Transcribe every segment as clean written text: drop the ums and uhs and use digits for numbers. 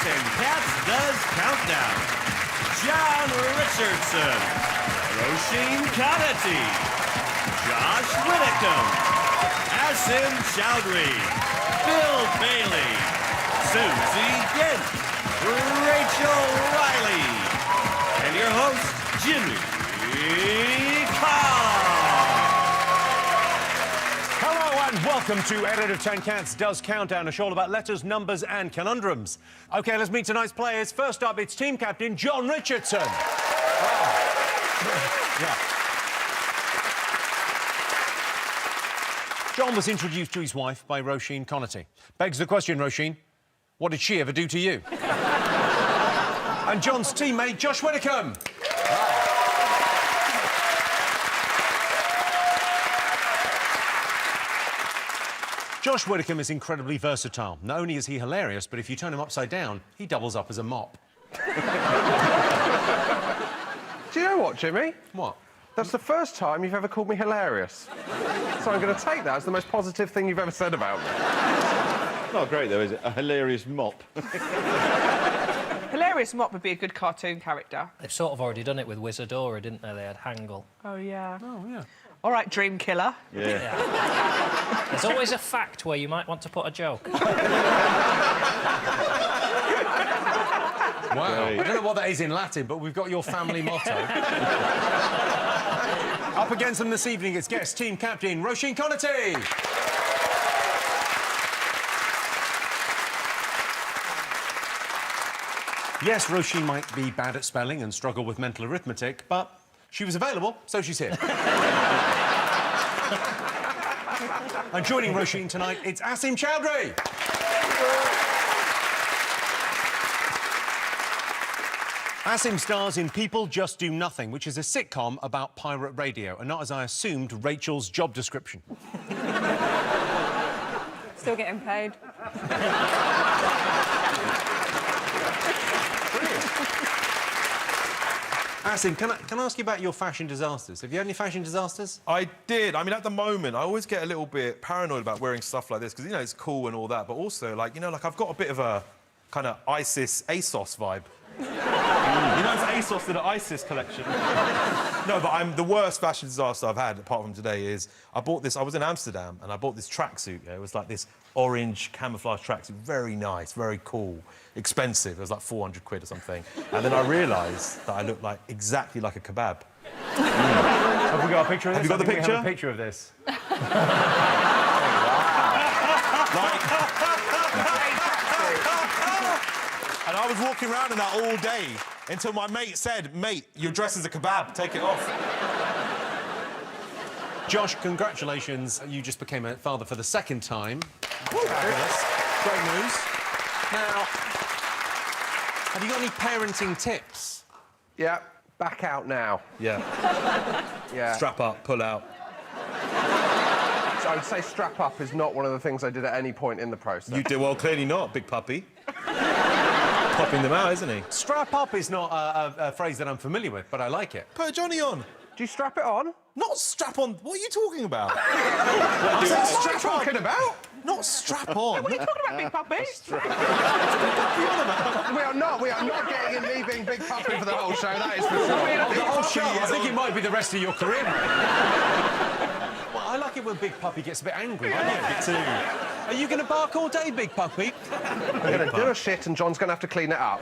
and Cats Does Countdown. John Richardson, Roisin Conaty, Josh Widdicombe, Asim Chaudhry, Bill Bailey, Susie Dent, Rachel Riley, and your host, Jimmy Carr. Hello and welcome to 8 out of 10 Cats Does Countdown, a show all about letters, numbers and conundrums. OK, let's meet tonight's players. First up, it's team captain John Richardson. John was introduced to his wife by Roisin Conaty. Begs the question, Roisin, what did she ever do to you? And John's teammate, Josh Widdicombe. Josh Widdicombe is incredibly versatile. Not only is he hilarious, but if you turn him upside down, he doubles up as a mop. Do you know what, Jimmy? What? That's the first time you've ever called me hilarious. So I'm going to take that as the most positive thing you've ever said about me. Not great, though, is it? A hilarious mop. Hilarious Mop would be a good cartoon character. They've sort of already done it with Wizardora, didn't they? They had Hangle. Oh, yeah. Oh, yeah. All right, Dream Killer. Yeah. There's always a fact where you might want to put a joke. Wow. Great. I don't know what that is in Latin, but we've got your family motto. Up against them this evening, it's guest team captain Roisin Conaty. Yes, Roisin might be bad at spelling and struggle with mental arithmetic, but she was available, so she's here. And joining Roisin tonight, it's Asim Chaudhry. Asim stars in People Just Do Nothing, which is a sitcom about pirate radio, and not, as I assumed, Rachel's job description. Still getting paid. Asim, can I ask you about your fashion disasters? Have you had any fashion disasters? I did. I mean, at the moment, I always get a little bit paranoid about wearing stuff like this because, you know, it's cool and all that, but also, like, you know, like, I've got a bit of a kind of ISIS ASOS vibe. You know, it's ASOS to the ISIS collection. No, but the worst fashion disaster I've had, apart from today, is I was in Amsterdam, and I bought this tracksuit. Yeah? It was like this orange camouflage tracksuit, very nice, very cool, expensive. It was like 400 quid or something. And then I realised that I looked like exactly like a kebab. Have we got a picture of this? Have you got the We picture? have a picture of this. And I was walking around in that all day until my mate said, "Mate, you're dressed as a kebab, take it off." Josh, congratulations. You just became a father for the second time. Fabulous. Great news. Now, have you got any parenting tips? Yeah, back out now. Yeah. Yeah. Strap up, pull out. So I would say strap up is not one of the things I did at any point in the process. You did well, clearly not, big puppy. Popping them out, isn't he? Strap up is not a phrase that I'm familiar with, but I like it. Put Johnny on. Do you strap it on? Not strap on. What are you talking about? What are you talking about? Not strap on. What are you talking about, Big Puppy? We are not getting in me being big puppy for the whole show, that is for sure. The whole show, I think it might be the rest of your career. Well, I like it when Big Puppy gets a bit angry. I like it too. Are you going to bark all day, Big Puppy? I'm going to do a shit and John's going to have to clean it up.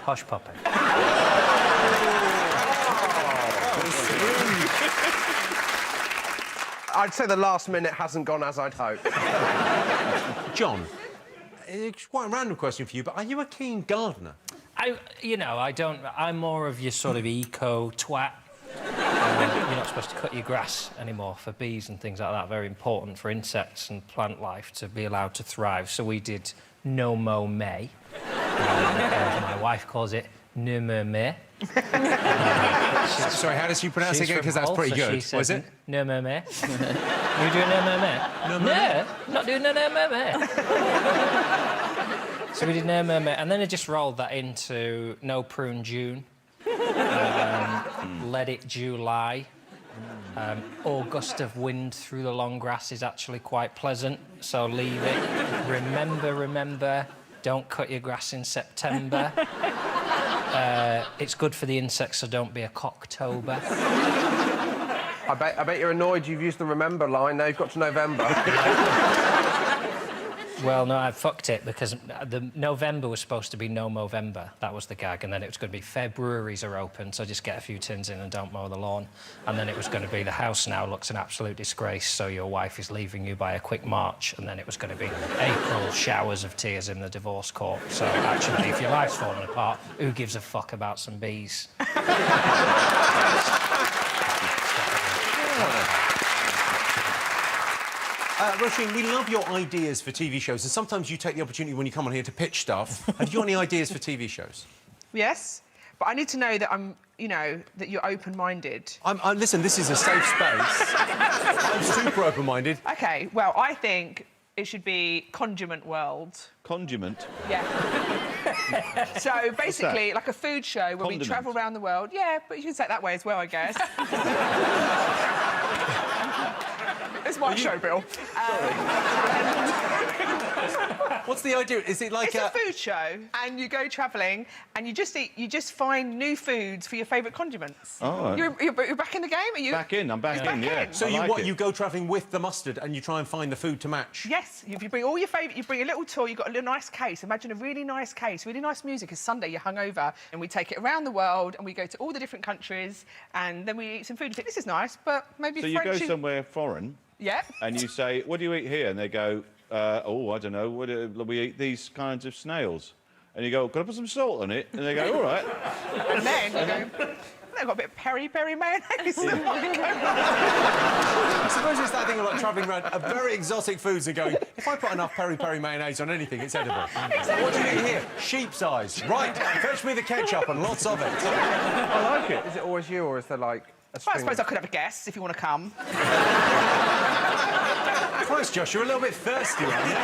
Hush puppy. I'd say the last minute hasn't gone as I'd hoped. John, it's quite a random question for you, but are you a keen gardener? I'm more of your sort of eco-twat. You're not supposed to cut your grass anymore for bees and things like that. Very important for insects and plant life to be allowed to thrive. So we did no mow May. My wife calls it ne me me. Sorry, how does she pronounce it again? Because that's pretty good. Was it? Ne me me. You doing ne me me? No, not doing ne me me. So we did ne me me, and then I just rolled that into no prune June. Let it July. Or gust of wind through the long grass is actually quite pleasant, so leave it. Remember, Don't cut your grass in September. It's good for the insects, so don't be a cocktober. I bet you're annoyed you've used the remember line. Now you've got to November. Well, no, I fucked it because the November was supposed to be no Movember. That was the gag. And then it was going to be February's are open, so just get a few tins in and don't mow the lawn. And then it was going to be the house now looks an absolute disgrace, so your wife is leaving you by a quick march. And then it was going to be April showers of tears in the divorce court. So actually, if your life's falling apart, who gives a fuck about some bees? Roisin, we love your ideas for TV shows, and sometimes you take the opportunity when you come on here to pitch stuff. Have you got any ideas for TV shows? Yes, but I need to know that I'm, you know, that you're open-minded. Listen, this is a safe space. I'm super open-minded. OK, well, I think it should be Condiment World. Condiment? Yeah. So, basically, like a food show where Condiment. we travel around the world. Yeah, but you can say it that way as well, I guess. It's my show, Bill. What's the idea? Is it like It's a food show, and you go travelling, and you just find new foods for your favourite condiments. Oh, right. You're back in the game? Are you? Back in, I'm back in, yeah. So I you like what? it. You go travelling with the mustard and you try and find the food to match? Yes, if you bring all your favourite, you bring a little tour, you've got a little nice case. Imagine a really nice case, really nice music. It's Sunday, you're hungover, and we take it around the world, and we go to all the different countries, and then we eat some food and think, this is nice, but maybe So French... you go somewhere foreign, Yeah. and you say, what do you eat here? And they go, oh, I don't know, we eat these kinds of snails. And you go, can I put some salt on it? And they go, all right. And then you go, they've got a bit of peri-peri mayonnaise. I suppose it's that thing of like travelling around very exotic foods and going, if I put enough peri-peri mayonnaise on anything, it's edible. Exactly. What do you eat here? Sheep's eyes. Right, fetch me the ketchup and lots of it. I like it. Is it always you, or is there, like, a Well, I string suppose I could have a guess if you want to come. Christ, Josh, you're a little bit thirsty, aren't you?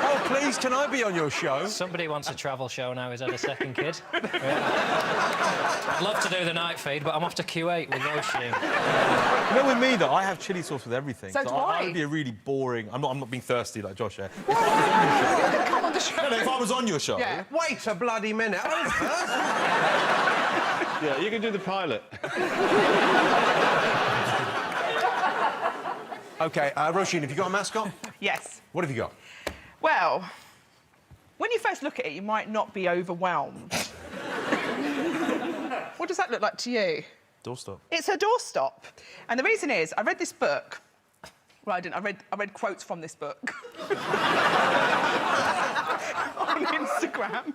Oh, please, can I be on your show? Somebody wants a travel show now who's had a second kid. Yeah. I'd love to do the night feed, but I'm off to Q8 with Roisin. You know, with me, though, I have chilli sauce with everything. So do I. I would be a really boring... I'm not being thirsty like Josh, yeah? You can come on the show. No, if I was on your show... Yeah. Wait a bloody minute. Yeah, you can do the pilot. OK, Roisin, have you got a mascot? Yes. What have you got? Well, when you first look at it, you might not be overwhelmed. What does that look like to you? Doorstop. It's a doorstop. And the reason is, I read this book. Well, I didn't. I read quotes from this book. On Instagram.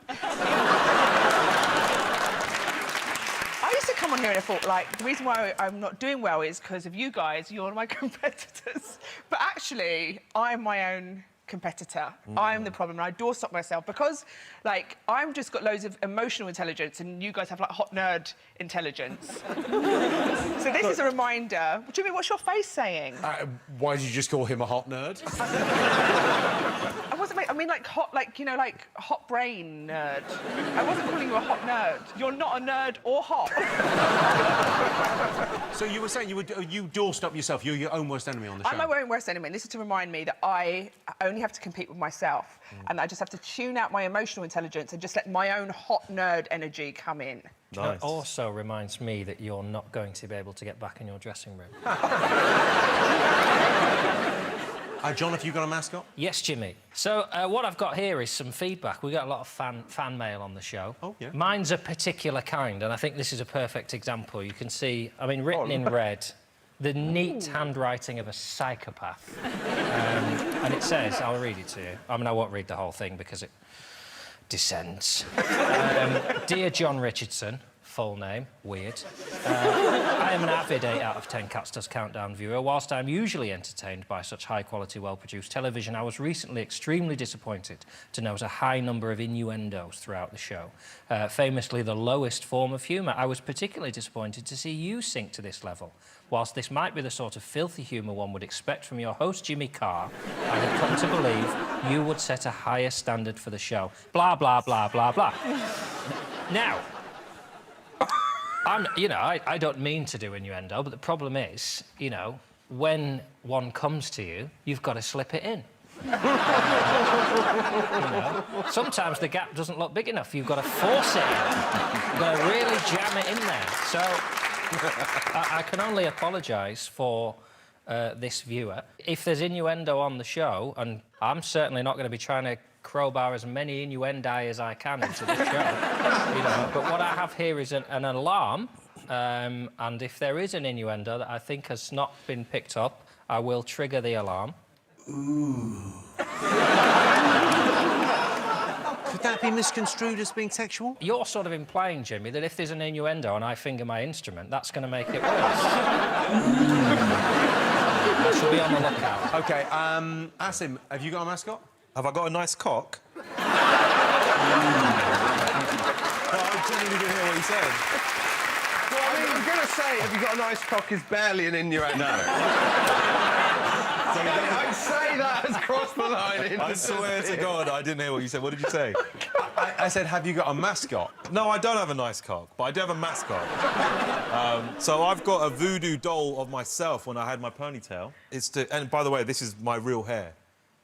I used to come on here and I thought, like, the reason why I'm not doing well is because of you guys. You're my competitors. But actually, I'm my own competitor. I'm the problem, and I doorstop myself because, like, I've just got loads of emotional intelligence, and you guys have like hot nerd intelligence. So this is a reminder. What do you mean? What's your face saying? Why did you just call him a hot nerd? I wasn't. I mean, like hot, like you know, like hot brain nerd. I wasn't calling you a hot nerd. You're not a nerd or hot. So you were saying you doorstop yourself. You're your own worst enemy on the show. I'm my own worst enemy, and this is to remind me that I only have to compete with myself, and I just have to tune out my emotional intelligence and just let my own hot nerd energy come in. Nice. It also reminds me that you're not going to be able to get back in your dressing room. John, have you got a mascot? Yes, Jimmy. So what I've got here is some feedback. We got a lot of fan mail on the show. Oh, yeah. Mine's a particular kind, and I think this is a perfect example. You can see, I mean, written in red, the neat handwriting of a psychopath. And it says, I'll read it to you. I mean, I won't read the whole thing because it descends. Dear John Richardson, full name, weird. I am an avid 8 out of 10 Cats Does Countdown viewer. Whilst I'm usually entertained by such high-quality, well-produced television, I was recently extremely disappointed to note a high number of innuendos throughout the show. Famously the lowest form of humour. I was particularly disappointed to see you sink to this level. Whilst this might be the sort of filthy humour one would expect from your host, Jimmy Carr, I had come to believe you would set a higher standard for the show. Blah, blah, blah, blah, blah. Now, I don't mean to do innuendo, but the problem is, you know, when one comes to you, you've got to slip it in. You know? Sometimes the gap doesn't look big enough. You've got to force it in. You've got to really jam it in there. So I can only apologise for this viewer. If there's innuendo on the show, and I'm certainly not going to be trying to crowbar as many innuendo as I can into the show, you know, but what I have here is an alarm, and if there is an innuendo that I think has not been picked up, I will trigger the alarm. Ooh. Could that be misconstrued as being sexual? You're sort of implying, Jimmy, that if there's an innuendo and I finger my instrument, that's going to make it worse. I shall be on the lookout. OK, Asim, have you got a mascot? Have I got a nice cock? I didn't even hear what you said. Well, I mean, I'm going to say, have you got a nice cock is barely an innuendo. I'd say that has crossed the line. I swear to God, I didn't hear what you said. What did you say? I said, have you got a mascot? No, I don't have a nice cock, but I do have a mascot. So I've got a voodoo doll of myself when I had my ponytail. And by the way, this is my real hair.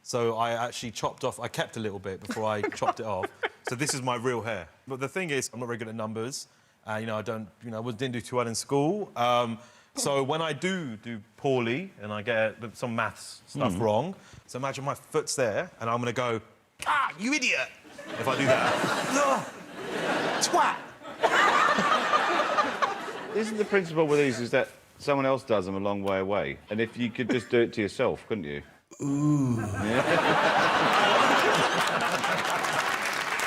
So I actually chopped off... I kept a little bit before I chopped it off. So this is my real hair. But the thing is, I'm not very good at numbers. You know, didn't do too well in school. So when I do poorly and I get some maths stuff wrong, so imagine my foot's there and I'm going to go, ah, you idiot, if I do that. Twat! Isn't the principle with these is that someone else does them a long way away? And if you could just do it to yourself, couldn't you? Ooh. Yeah.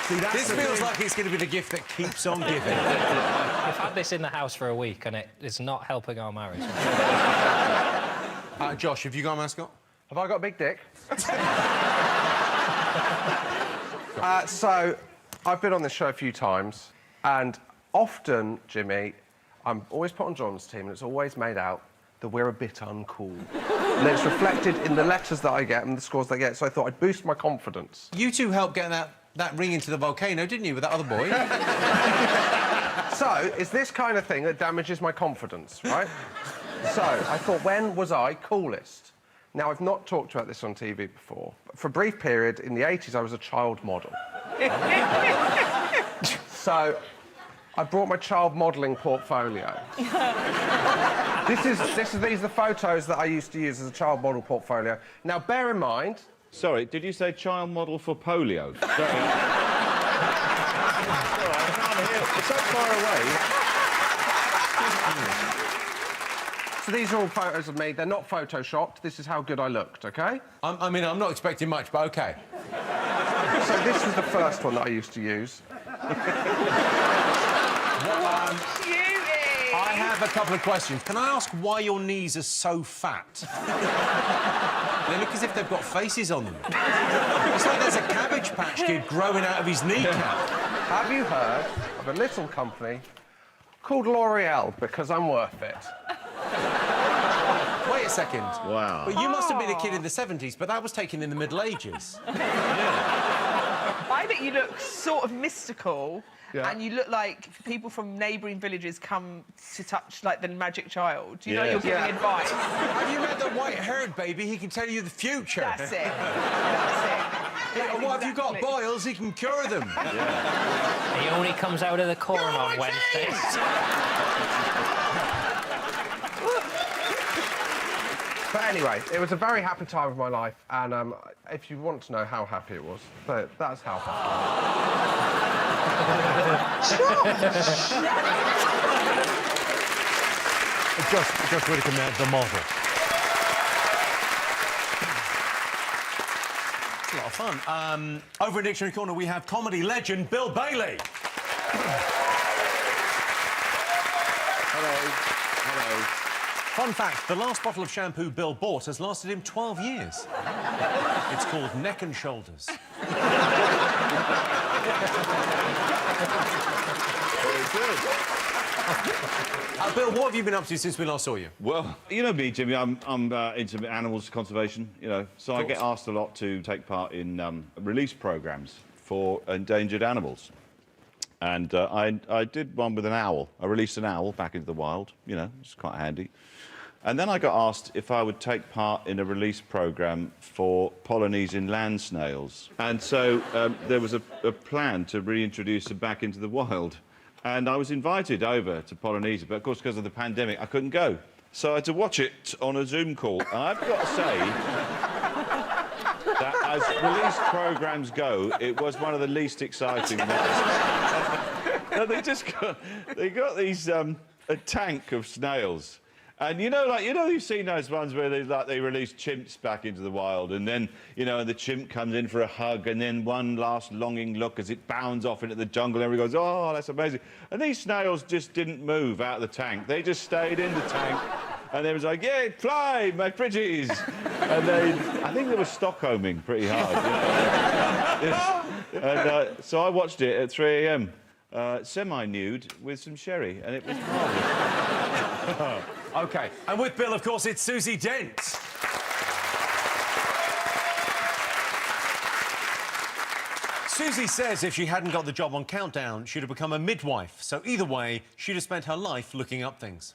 See, this feels like it's going to be the gift that keeps on giving. I've had this in the house for a week and it's not helping our marriage. Josh, have you got a mascot? Have I got a big dick? So, I've been on this show a few times, and often, Jimmy, I'm always put on John's team, and it's always made out that we're a bit uncool. And it's reflected in the letters that I get and the scores that I get, so I thought I'd boost my confidence. You two helped get that ring into the volcano, didn't you, with that other boy? So, it's this kind of thing that damages my confidence, right? So, I thought, when was I coolest? Now, I've not talked about this on TV before. But for a brief period, in the 80s, I was a child model. So, I brought my child modelling portfolio. These are the photos that I used to use as a child model portfolio. Now, bear in mind... Sorry, did you say child model for polio? Sorry. I can't hear. It's so far away. So these are all photos of me. They're not photoshopped. This is how good I looked, OK? I mean, I'm not expecting much, but OK. So this was the first one that I used to use. I have a couple of questions. Can I ask why your knees are so fat? They look as if they've got faces on them. It's like there's a Cabbage Patch Kid growing out of his kneecap. Have you heard of a little company called L'Oreal? Because I'm worth it. Wait a second. Wow. But you must have been a kid in the 70s, but that was taken in the Middle Ages. I think you look sort of mystical. Yeah. And you look like people from neighbouring villages come to touch, like, the magic child. You know, Yes. you're giving advice. Have you met the white-haired baby? He can tell you the future. That's it. That's it. Yeah, what, have you got boils? He can cure them. He only comes out of the corn on Wednesdays. But anyway, it was a very happy time of my life, and if you want to know how happy it was, that's how happy I was. Just Widdicombe, the model. It's a lot of fun. Over in Dictionary Corner, we have comedy legend Bill Bailey. Hello. Hello. Fun fact, the last bottle of shampoo Bill bought has lasted him 12 years. It's called Neck and Shoulders. Very good. Bill, what have you been up to since we last saw you? Well, you know me, Jimmy. I'm into animals conservation, you know, so I get asked a lot to take part in release programmes for endangered animals. And I did one with an owl. I released an owl back into the wild, you know, it's quite handy. And then I got asked if I would take part in a release programme for Polynesian land snails. And so there was a plan to reintroduce them back into the wild. And I was invited over to Polynesia, but of course, because of the pandemic, I couldn't go. So I had to watch it on a Zoom call. And I've got to say that as release programmes go, it was one of the least exciting. They got these a tank of snails. And you've seen those ones where they release chimps back into the wild, and then the chimp comes in for a hug, and then one last longing look as it bounds off into the jungle, and everybody goes, "Oh, that's amazing." And these snails just didn't move out of the tank; they just stayed in the tank, and they was like, "Yeah, fly, my pretties," and I think they were Stockholming pretty hard. And so I watched it at 3 a.m. Semi-nude with some sherry, and it was marvellous. OK. And with Bill, of course, it's Susie Dent. Susie says if she hadn't got the job on Countdown, she'd have become a midwife. So either way, she'd have spent her life looking up things.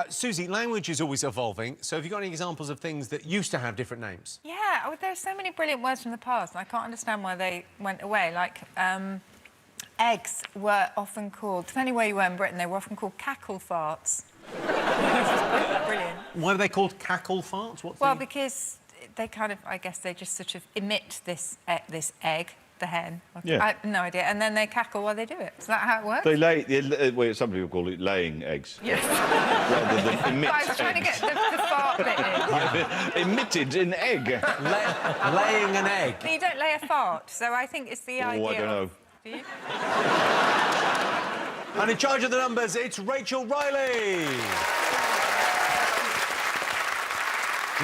Susie, language is always evolving, so have you got any examples of things that used to have different names? Yeah, there's so many brilliant words from the past, and I can't understand why they went away. Like, eggs were often called, depending where you were in Britain, they were often called cackle farts. Brilliant. Why are they called cackle farts? Because they kind of, I guess, they just sort of emit this egg, the hen. Yeah. I have no idea. And then they cackle while they do it. Is that how it works? They lay, well, some people call it laying eggs. Yes. Rather than emit I was trying to get the fart bit in. Emitted an egg. Laying an egg. But you don't lay a fart, so I think it's the idea. I don't know. Do you? And in charge of the numbers, it's Rachel Riley.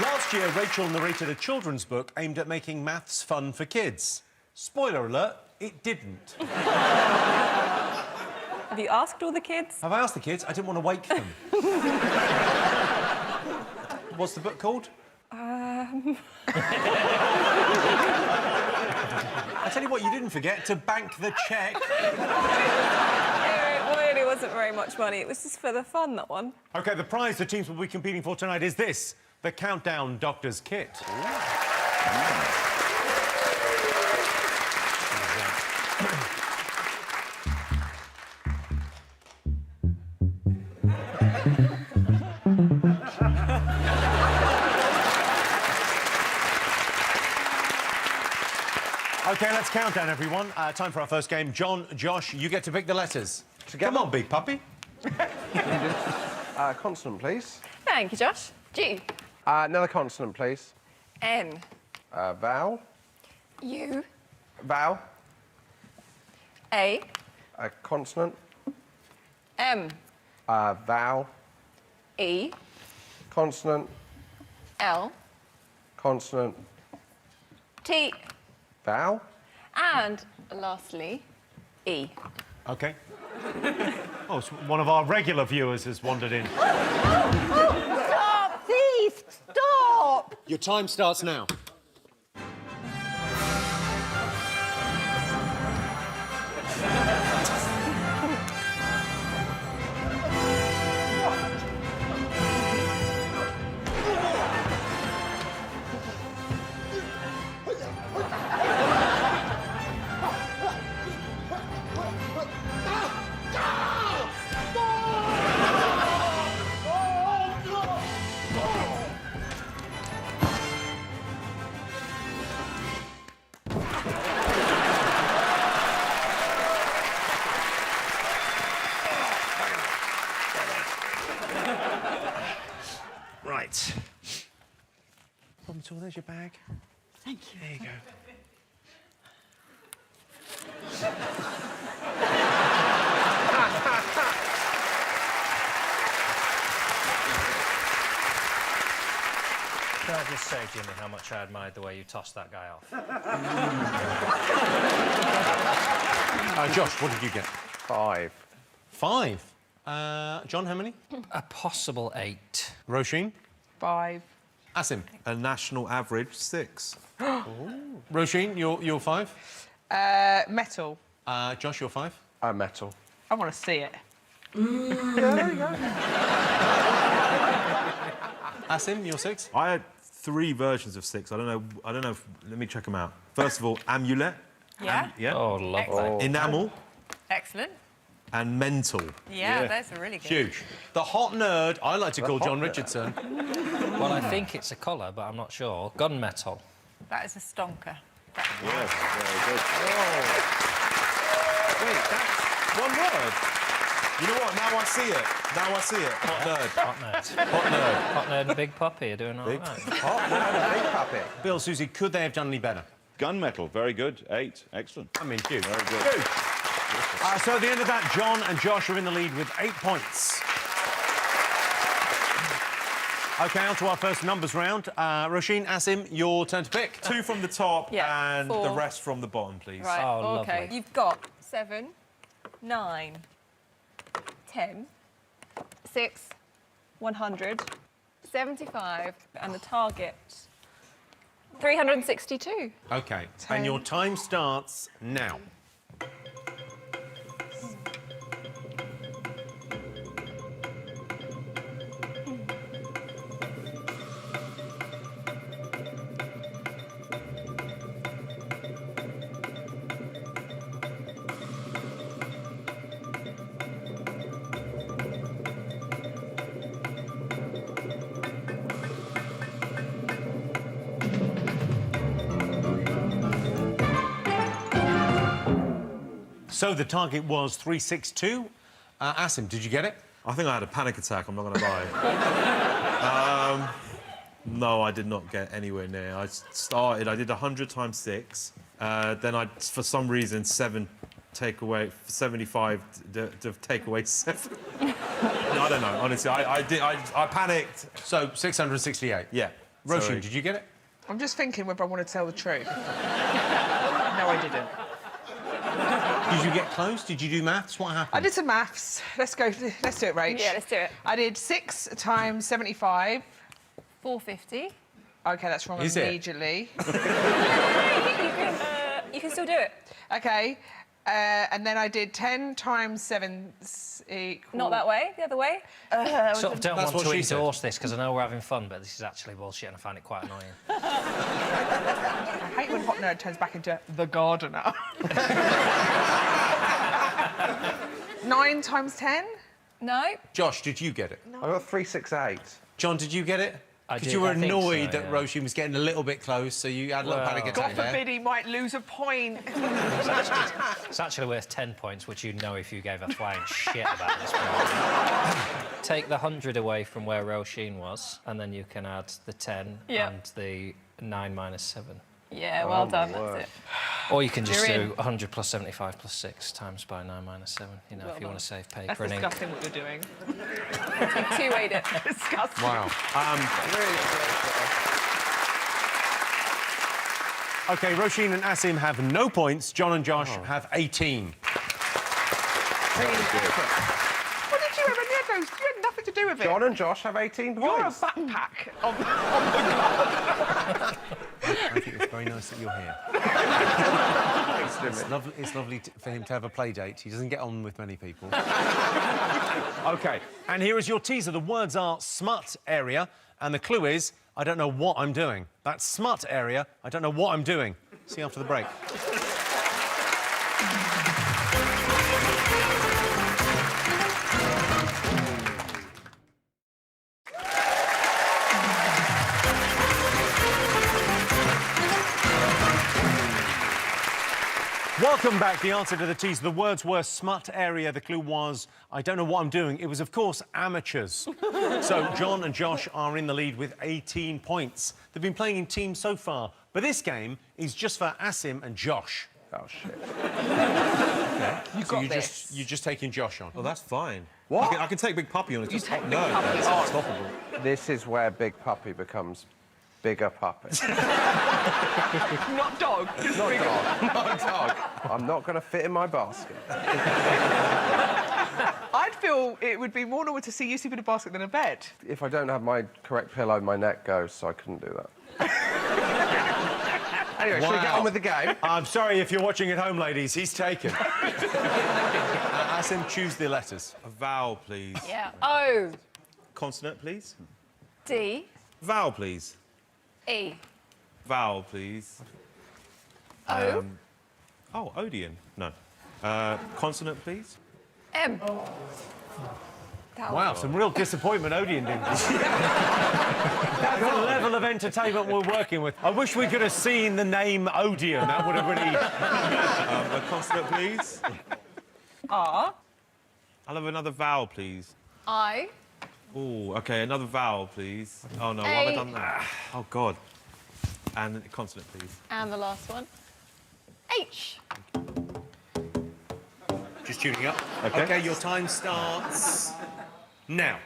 Last year, Rachel narrated a children's book aimed at making maths fun for kids. Spoiler alert, it didn't. Have you asked all the kids? Have I asked the kids? I didn't want to wake them. What's the book called? I tell you what, you didn't forget to bank the cheque. It really wasn't very much money. It was just for the fun, that one. OK, the prize the teams will be competing for tonight is this, the Countdown Doctor's Kit. OK, let's count down, everyone. Time for our first game. John, Josh, you get to pick the letters. Come on, big puppy. Consonant, please. Thank you, Josh. G. Another consonant, please. N. Vowel. U. Vowel. A. Consonant. M. Vowel. E. Consonant. L. Consonant. T. Vowel. And, lastly, E. OK. Oh, so one of our regular viewers has wandered in. Stop, please, stop! Your time starts now. Right. Problem at all, there's your bag. Thank you. There you go. Can I just say, Jimmy, how much I admired the way you tossed that guy off? Josh, what did you get? 5. 5. John, how many? A possible 8. Roisin? 5. Asim? A national average 6. Roisin, you're 5. Metal. Josh, you're 5. Metal. I want to see it. There you go. Asim, you're 6. I had 3 versions of 6. I don't know. Let me check them out. First of all, amulet. Yeah. Yeah. Oh, lovely. Excellent. Enamel Excellent. and mental. Yeah, those are really good. Huge. The hot nerd, I like to call John Richardson. Well, I think it's a colour, but I'm not sure. Gunmetal. That is a stonker. Yes, very good. Wait, that's one word. You know what? Now I see it. Hot nerd. Hot nerd. Hot nerd. Hot nerd and Big Puppy are doing all right. Hot nerd and big puppy. Bill, Susie, could they have done any better? Gunmetal, very good. 8, excellent. I mean, huge. Very good. Huge. So at the end of that, John and Josh are in the lead with 8 points. OK, on to our first numbers round. Roisin, Asim, your turn to pick. 2 from the top Yeah, and 4. the rest from the bottom, please. Right, Oh, okay. lovely. You've got 7, 9, 10, 6, 100, 75, and the target 362. OK, and your time starts now. So the target was 362. Asim, did you get it? I think I had a panic attack, I'm not going to lie. No, I did not get anywhere near. I did 100 times 6. Then for some reason, 7 take away 75 to take away 7. I don't know, honestly. I panicked. So 668. Yeah. Roisin, Sorry. did you get it? I'm just thinking whether I want to tell the truth. No, I didn't. Did you get close? Did you do maths? What happened? I did some maths. Let's do it, Rach. Yeah, let's do it. I did 6 times 75. 450. OK, that's wrong Is it? immediately. You can still do it. OK, and then I did 10 times 7 equals... Not that way, the other way. Sort of don't That's want what to she said. endorse this because I know we're having fun, but this is actually bullshit and I find it quite annoying. I hate when Hot Nerd turns back into the gardener. 9 times 10? No. Josh, did you get it? I got 368. John, did you get it? I Because did, you were I think so, annoyed that yeah. Roisin was getting a little bit close, so you had a little Well, panic God attack there. forbid he might lose a point. It's actually worth 10 points, which you'd know if you gave a flying shit about this problem. Take the 100 away from where Roisin was, and then you can add the 10 Yeah. and the 9 minus 7. Yeah, well my done, word. that's it. Or you can just You're do in. 100 plus 75 plus 6 times by 9 minus 7, you know, if you want to save paper That's and ink. disgusting what you're doing. You two-wayed it. Disgusting. Wow. OK, Roisin and Asim have no points. John and Josh have 18. What did you have any of those? You had nothing to do with it. John and Josh have 18 You're a points. backpack of the I think it's very nice that you're here. It's lovely for him to have a play date. He doesn't get on with many people. OK, and here is your teaser. The words are smut area, and the clue is, I don't know what I'm doing. That's smut area, I don't know what I'm doing. See you after the break. Welcome back. The answer to the teaser. The words were smut area. The clue was, I don't know what I'm doing. It was, of course, amateurs. So John and Josh are in the lead with 18 points. They've been playing in teams so far, but this game is just for Asim and Josh. Oh, shit. You got this. You're just taking Josh on. Oh, that's fine. What? I can take Big Puppy on. It's just take hot Big nerd. Puppy It's on. unstoppable. This is where Big Puppy becomes Bigger Puppy. Not dog. Just Not bigger. dog. Not dog. I'm not going to fit in my basket. I'd feel it would be more normal to see you sleep in a basket than a bed. If I don't have my correct pillow, my neck goes, so I couldn't do that. Anyway, shall we get Wow. on with the game? I'm sorry if you're watching at home, ladies. He's taken. Asim, choose the letters. A vowel, please. Yeah. O. Consonant, please. D. Vowel, please. E. Vowel, please. O. Oh, Odeon. No. Consonant, please. M. Wow, some real disappointment Odeon didn't. That's the level of entertainment we're working with. I wish we could have seen the name Odeon. That would have really... A consonant, please. R. I'll have another vowel, please. I. Oh, OK, another vowel, please. Oh, no, why have I done that? Oh, God. And a consonant, please. And the last one. H. Just tuning up. OK. OK, your time starts now.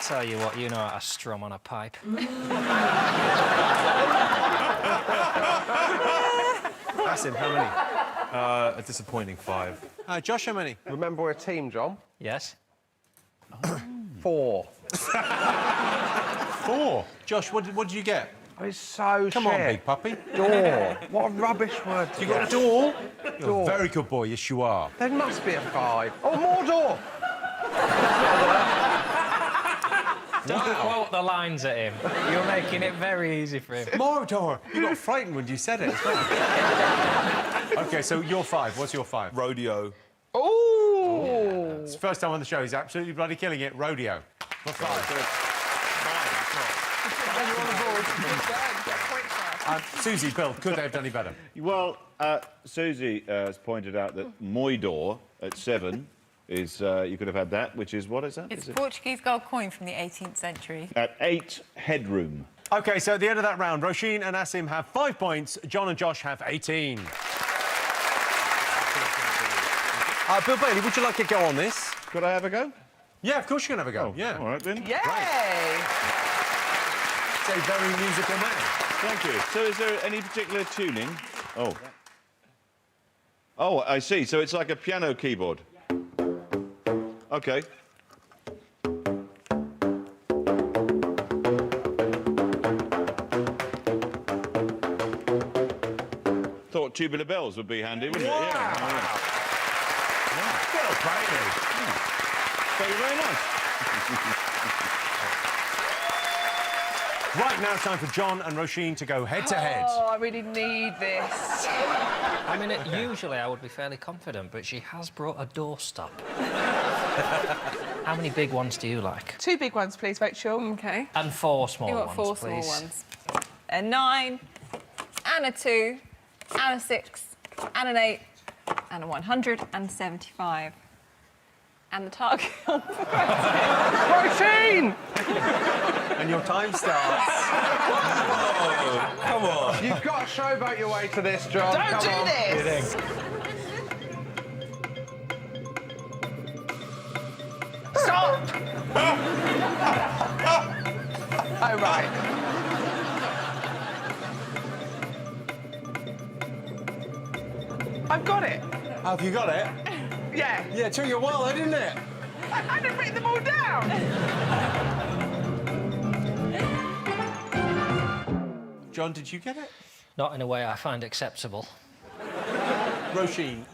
Tell you what, you know how to strum on a pipe. Asim, how many? A disappointing 5. Josh, how many? Remember, we're a team, John. Yes? 4. 4. Josh, what did you get? Oh, it's so Come shit. on, big puppy. Door. What a rubbish word to You got get. a door? You're Door. a very good boy, yes you are. There must be a 5. Oh, more door. Don't quote the lines at him. You're making it very easy for him. More door. You got frightened when you said it as well. OK, so your 5. What's your 5? Rodeo. Ooh. It's the first time on the show. He's absolutely bloody killing it. Rodeo. What's 5? Susie, Bill, could they have done any better? Well, Susie has pointed out that Moidor at 7 is, you could have had that, which is, what is that? It's Is a it? Portuguese gold coin from the 18th century. At 8, headroom. OK, so at the end of that round, Roisin and Asim have 5 points. John and Josh have 18. Bill Bailey, would you like to go on this? Could I have a go? Yeah, of course you can have a go. Oh, yeah. All right, then. Yay! It's a very musical man. Thank you. So is there any particular tuning? Oh. Oh, I see. So it's like a piano keyboard. OK. Thought tubular bells would be handy, wouldn't it? Yeah. Oh, yeah. Bill Bailey. Thank you very much. Right, now it's time for John and Roisin to go head-to-head. Oh, I really need this. I mean, usually I would be fairly confident, but she has brought a doorstop. How many big ones do you like? 2 big ones, please, Rachel. Okay. And 4 small You ones, got 4 please. small ones. A 9, and a 2, and a 6, and an 8, and a 175. And the target on Protein! And your time starts. Come on. You've got to showboat your way to this, John. Don't Come do on. this! Stop! Oh, right. I've got it. Have you got it? Yeah. Yeah, it took you a while, though, didn't it? I hadn't written them all down. John, did you get it? Not in a way I find acceptable. Roisin,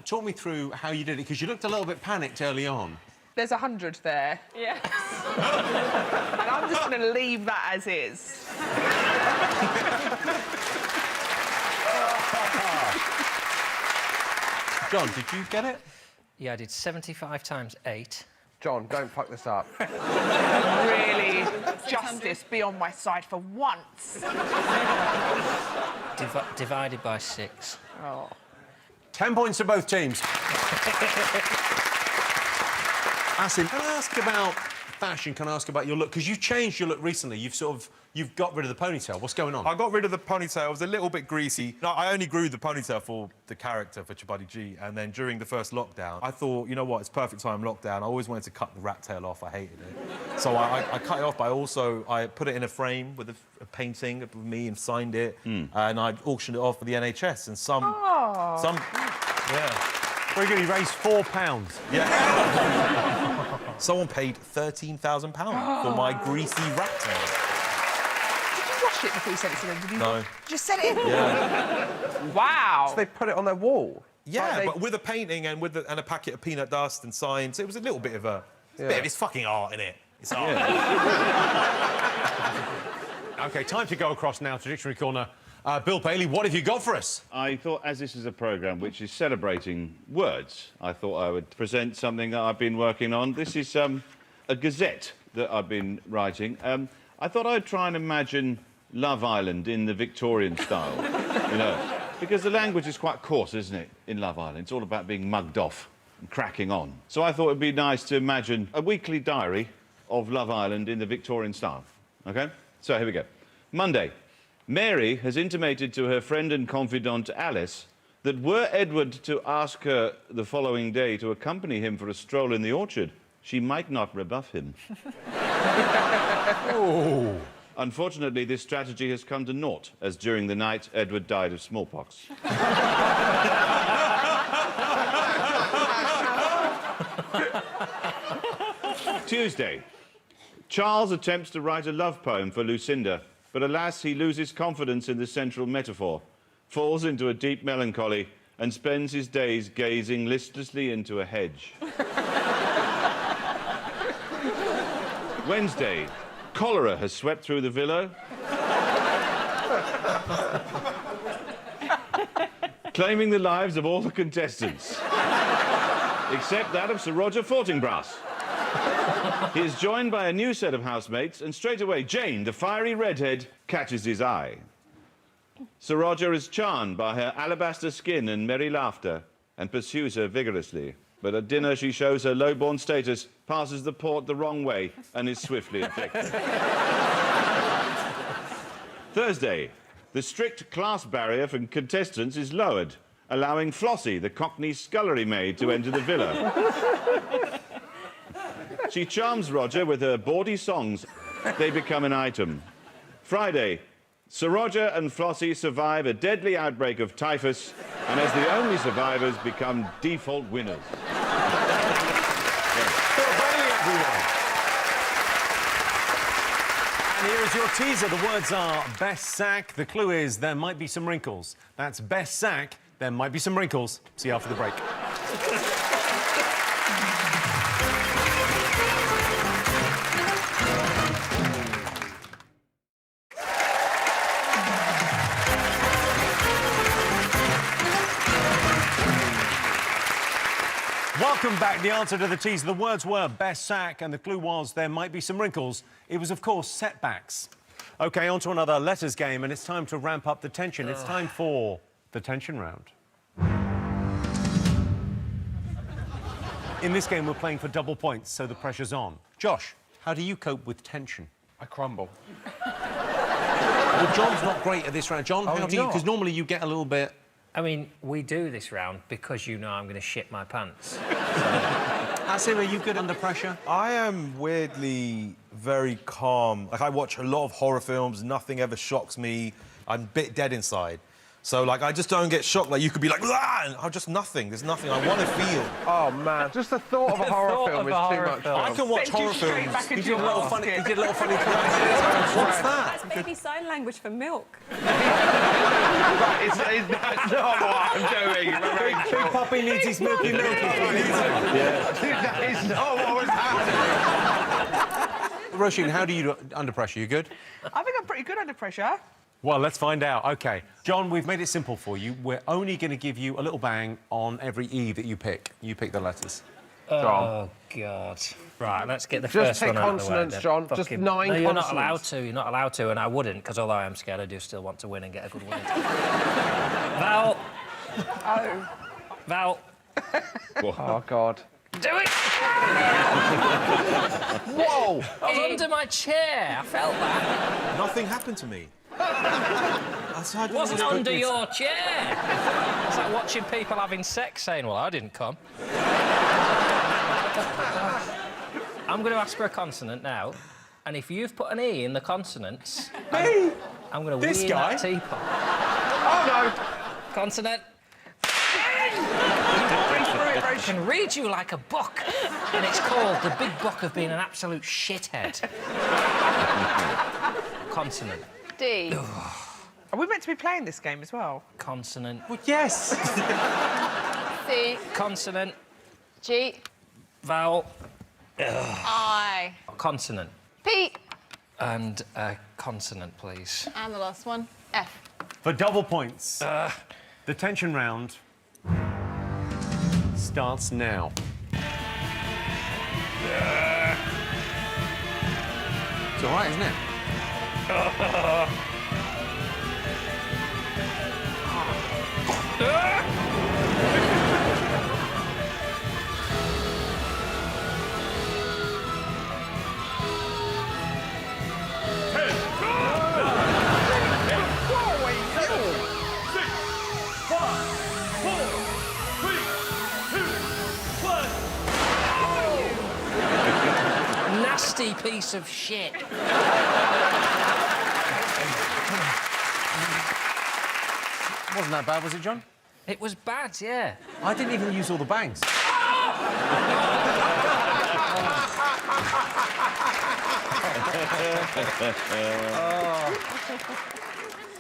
talk me through how you did it, because you looked a little bit panicked early on. There's 100 there. Yes. And I'm just going to leave that as is. John, did you get it? Yeah, I did 75 times 8. John, don't fuck this up. Really, justice be on my side for once. Divided by 6. Oh. 10 points to both teams. Asim, can I ask about fashion, can I ask about your look? Because you've changed your look recently. You've got rid of the ponytail. What's going on? I got rid of the ponytail. It was a little bit greasy. No, I only grew the ponytail for the character, for Chaudhry G. And then during the first lockdown, I thought, you know what, it's perfect time lockdown. I always wanted to cut the rat tail off. I hated it. So I cut it off, but I put it in a frame with a painting of me and signed it. And I auctioned it off for the NHS. And yeah. Very good. He raised £4. Yeah. Someone paid £13,000 for my greasy rat tail. Did you wash it before you sent it to them? Did you No. just send it in? Yeah. Wow. So they put it on their wall? Yeah, but with a painting and a packet of peanut dust and signs, it was a little bit of a... It's fucking art, innit? It's art. OK, time to go across now to Dictionary Corner. Bill Bailey, what have you got for us? I thought, as this is a programme which is celebrating words, I thought I would present something that I've been working on. This is a gazette that I've been writing. I thought I'd try and imagine Love Island in the Victorian style, you know, because the language is quite coarse, isn't it, in Love Island? It's all about being mugged off and cracking on. So I thought it'd be nice to imagine a weekly diary of Love Island in the Victorian style, OK? So here we go. Monday. Mary has intimated to her friend and confidant Alice that were Edward to ask her the following day to accompany him for a stroll in the orchard, she might not rebuff him. Oh. Unfortunately, this strategy has come to naught, as during the night, Edward died of smallpox. Tuesday. Charles attempts to write a love poem for Lucinda, but alas, he loses confidence in the central metaphor, falls into a deep melancholy, and spends his days gazing listlessly into a hedge. Wednesday. Cholera has swept through the villa, claiming the lives of all the contestants, except that of Sir Roger Fortinbras. He is joined by a new set of housemates, and straight away Jane, the fiery redhead, catches his eye. Sir Roger is charmed by her alabaster skin and merry laughter, and pursues her vigorously. But at dinner she shows her low-born status, passes the port the wrong way, and is swiftly ejected. Thursday. The strict class barrier for contestants is lowered, allowing Flossie, the Cockney scullery maid, to enter the villa. She charms Roger with her bawdy songs. They become an item. Friday. Sir Roger and Flossie survive a deadly outbreak of typhus, and as the only survivors, become default winners. And here is your teaser. The words are best sack. The clue is there might be some wrinkles. That's best sack. There might be some wrinkles. See you after the break. Welcome back. The answer to the teaser. The words were best sack, and the clue was there might be some wrinkles. It was, of course, setbacks. OK, on to another letters game, and it's time to ramp up the tension. It's time for the tension round. In this game, we're playing for double points, so the pressure's on. Josh, how do you cope with tension? I crumble. Well, John's not great at this round. John, how do you... Because normally you get a little bit... I mean, we do this round because you know I'm going to shit my pants. Asim, are you good under pressure? I am weirdly very calm. Like, I watch a lot of horror films. Nothing ever shocks me. I'm a bit dead inside. So, like, I just don't get shocked. Like, you could be like, ah! And I'm just nothing. There's nothing. I want to feel. Oh, man. Just the thought of a horror film is too much fun. I can watch horror films. He did a little funny... What's that? That's baby sign language for milk. That's not what I'm doing. Big puppy needs his milky. That is not what was happening. Roisin, how do you do under pressure? You good? I think I'm pretty good under pressure. Well, let's find out. OK. John, we've made it simple for you. We're only going to give you a little bang on every E that you pick. You pick the letters. Oh, God. Right, let's get the first one out of the way. Just take consonants, John. Just 9 consonants. No, you're not allowed to. You're not allowed to, and I wouldn't, because although I'm scared, I do still want to win and get a good win. Vowel. Oh. Vowel. Oh, God. Do it! Whoa! ball. I was under my chair. I felt that. Nothing happened to me. It wasn't under your chair. It's like watching people having sex saying, well, I didn't come. I'm going to ask for a consonant now, and if you've put an E in the consonants... Me? I'm going to wee in that teapot. Oh, no. Consonant. I can read you like a book, and it's called The Big Book of Being an Absolute Shithead. Consonant. D. Are we meant to be playing this game as well? Consonant. Well, yes. C. Consonant. G. Vowel. I. Consonant. P. And a consonant, please. And the last one, F. For double points, the tension round starts now. It's all right, isn't it? Nasty piece of shit. Wasn't that bad, was it, John? It was bad, yeah. I didn't even use all the bangs.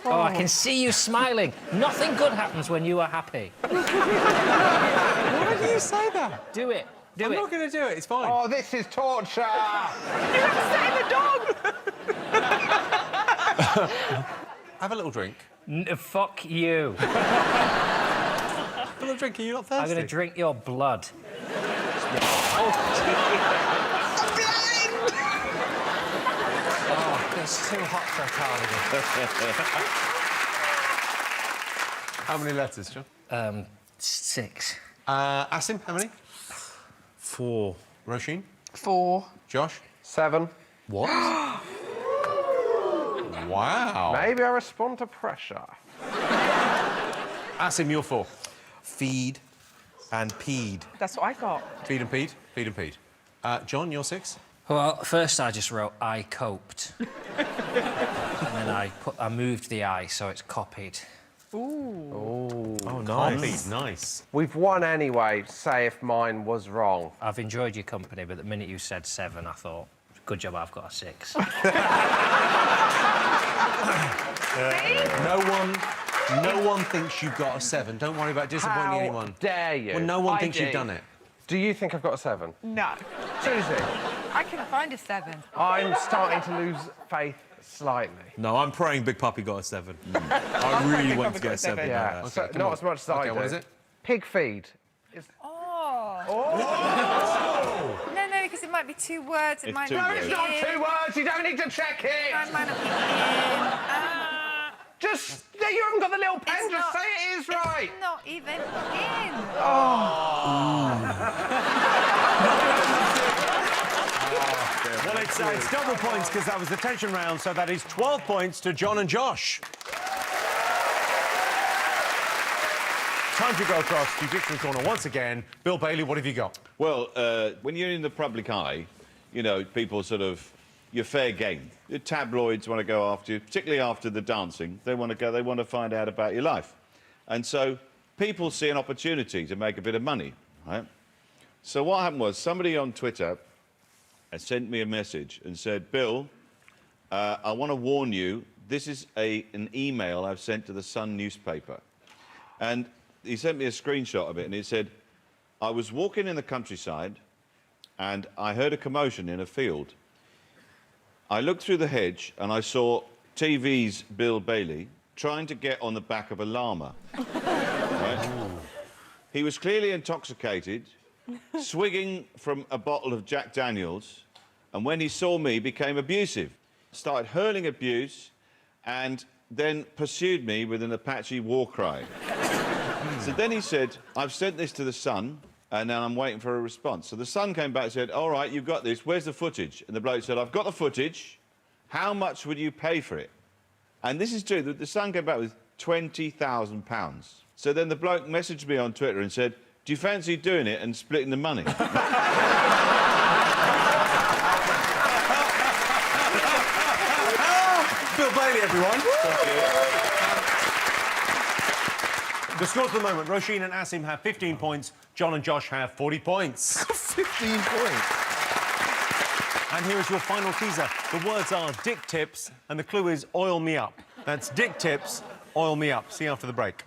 Oh, I can see you smiling. Nothing good happens when you are happy. Why do you say that? Do it. Do I'm it. not going to do it. It's fine. Oh, this is torture. You're upsetting the dog! Have a little drink. Fuck you. Have a little drink. Are you not thirsty? I'm going to drink your blood. Oh, it's too hot for a cardigan. How many letters, John? 6. Asim, how many? 4. Roisin? 4. Josh? 7. What? Wow. Maybe I respond to pressure. Asim, you're 4. Feed and peed. That's what I got. Feed and peed? Feed and peed. John, you're 6? Well, first I just wrote I coped. And then I moved the I, so it's copied. Oh, nice. Nice. We've won anyway, say if mine was wrong. I've enjoyed your company, but the minute you said 7, I thought, good job, I've got a 6. No one thinks you've got a 7. Don't worry about disappointing How anyone. dare you? Well, no one I thinks do. you've done it. Do you think I've got a 7? No. Susie? I couldn't find a 7. I'm starting to lose faith slightly. No, I'm praying Big Puppy got a 7. I really want to get a 7. Yeah, Okay, so come not on. as much as I Okay, do. what is it? Pig feed. Oh. No, because it might be 2 words. It might two not words. be It's not in. 2 words, you don't need to check I it! might not be in. Just, you haven't got the little pen, It's just not- say it is right! Not even in. Well, it's double points because that was the tension round, so that is 12 points to John and Josh. Time to go across to Victory Corner once again. Bill Bailey, what have you got? Well, when you're in the public eye, you know, people sort of... You're fair game. The tabloids want to go after you, particularly after the dancing. They want to find out about your life. And so people see an opportunity to make a bit of money, right? So what happened was somebody on Twitter sent me a message and said, Bill, I want to warn you, this is an email I've sent to the Sun newspaper. And he sent me a screenshot of it, and it said, I was walking in the countryside and I heard a commotion in a field. I looked through the hedge and I saw TV's Bill Bailey trying to get on the back of a llama. Right? He was clearly intoxicated, swigging from a bottle of Jack Daniels, and when he saw me, became abusive. Started hurling abuse and then pursued me with an Apache war cry. So then he said, I've sent this to the Sun. And then I'm waiting for a response. So the son came back and said, all right, you've got this. Where's the footage? And the bloke said, I've got the footage. How much would you pay for it? And this is true. The son came back with £20,000. So then the bloke messaged me on Twitter and said, do you fancy doing it and splitting the money? Bill Bailey, everyone. The scores for the moment, Roisin and Asim have 15 points, John and Josh have 40 points. 15 points. And here is your final teaser. The words are dick tips, and the clue is oil me up. That's dick tips, oil me up. See you after the break.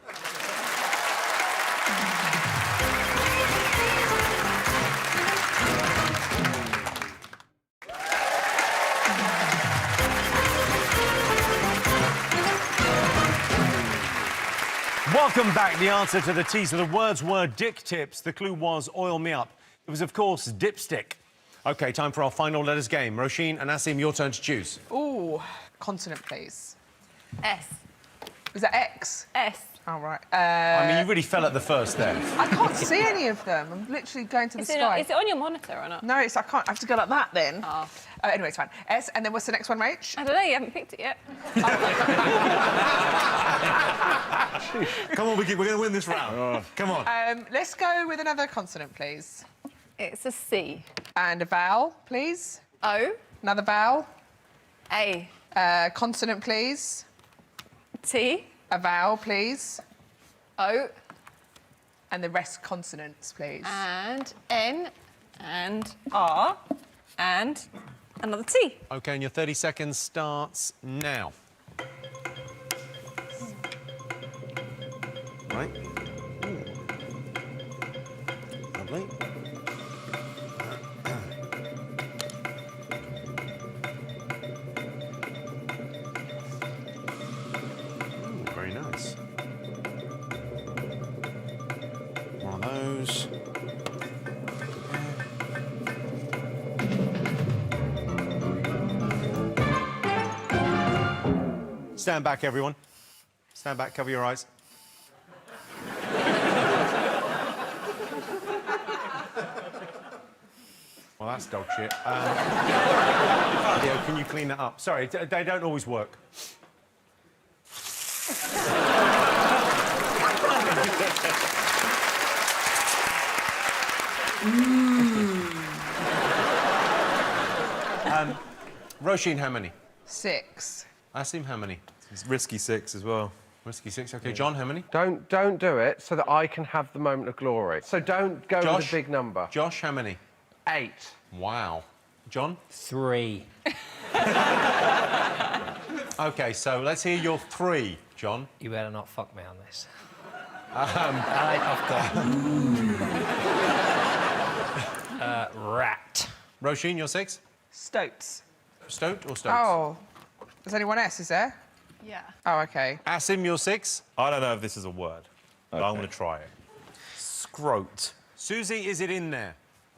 Welcome back. The answer to the teaser. The words were dick tips. The clue was oil me up. It was, of course, dipstick. OK, time for our final letters game. Roisin and Asim, your turn to choose. Ooh, consonant, please. S. Was that X? S. Oh, right. I mean, you really fell at the first there. I can't see any of them. I'm literally going to the sky. Is it on your monitor or not? No, I can't. I have to go like that then. Oh. Anyway, it's fine. S, and then what's the next one, Rach? I don't know, you haven't picked it yet. Come on, we're going to win this round. Come on. Let's go with another consonant, please. It's a C. And a vowel, please. O. Another vowel. A. Consonant, please. T. A vowel, please. O. And the rest consonants, please. And N. And R. And another T. OK, and your 30 seconds starts now. Right. Ooh. Lovely. Ooh, very nice. One of those. Stand back, everyone. Stand back, cover your eyes. Well, that's dog shit. Leo, can you clean that up? Sorry, they don't always work. Roisin, how many? 6. Asim, how many? It's risky 6 as well. Risky 6. OK, John, how many? Don't do it so that I can have the moment of glory. So don't go with a big number. Josh, how many? 8. Wow. John? 3. OK, so let's hear your 3, John. You better not fuck me on this. I've got... rat. Roisin, your 6? Stoats. Stoat or Stoats? Oh. There's only one S, is there? Yeah. Oh, OK. Asim, your 6? I don't know if this is a word, but I'm going to try it. Scrote. Susie, is it in there?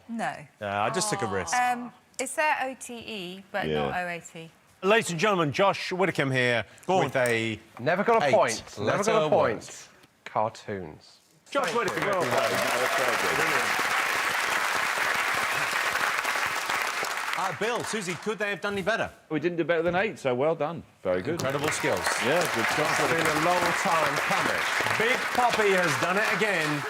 No. I just took a risk. It's there OTE, but Yeah. not OAT. Ladies and gentlemen, Josh Widdicombe here with a... Never got a 8 point. Never got a letter point. word. Cartoons. Josh Widdicombe, well done. Bill, Susie, could they have done any better? We didn't do better than 8, so well done. Very good. Incredible skills. Yeah, good It's stuff. been a long time coming. Big Poppy has done it again.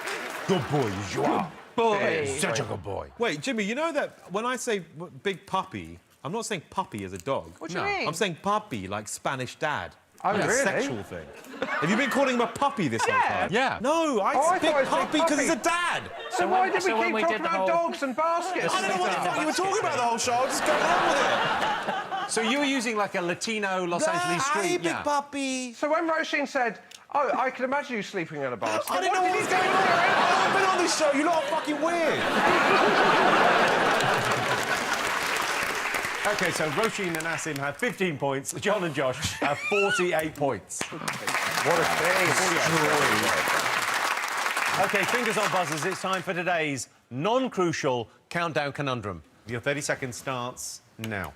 Good boy, you are. Boy. Such a good boy. Wait, Jimmy, you know that when I say big puppy, I'm not saying puppy as a dog. What do you mean? I'm saying puppy, like Spanish dad. Oh, Like a really? sexual thing. Have you been calling him a puppy this whole time? Yeah. No, I big thought it was puppy Big because he's a Puppy. dad. So why did we so when keep we talking did the about whole- dogs and baskets? I don't know what the fuck you were talking about the whole show. I was just going on with it. So you were using like a Latino Los Angeles Hey, street. big puppy. So when Roisin said, oh, I can imagine you sleeping in a basket. I didn't know what was going on. I've been on this show. You lot are fucking weird. OK, so Roisin and Asim have 15 points. John and Josh have 48 points. What a thing. OK, fingers on buzzers. It's time for today's non-crucial countdown conundrum. Your 30 seconds starts now.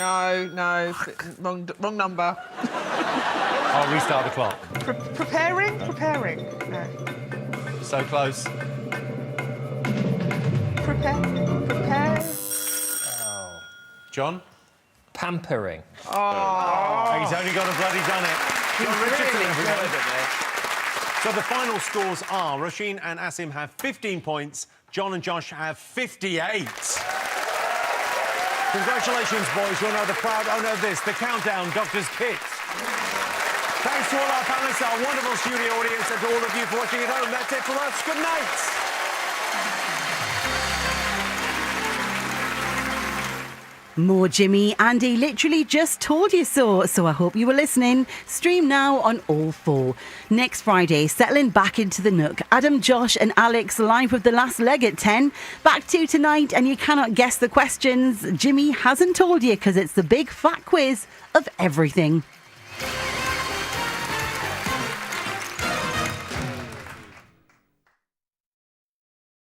No. Wrong number. I'll restart the clock. Preparing? No. So close. Prepare. John? Pampering. He's only got a bloody done it. John Richardson, everybody. So the final scores are Roisin and Asim have 15 points, John and Josh have 58. Congratulations, boys. You're now the proud owner of this, the Countdown Doctor's Kit. Thanks to all our panellists, our wonderful studio audience, and to all of you for watching at home. That's it from us. Good night. More Jimmy. Andy literally just told you so I hope you were listening. Stream now on All 4. Next Friday, settling back into the nook. Adam, Josh and Alex live with the last leg at 10. Back to tonight, and you cannot guess the questions Jimmy hasn't told you because it's the big fat quiz of everything.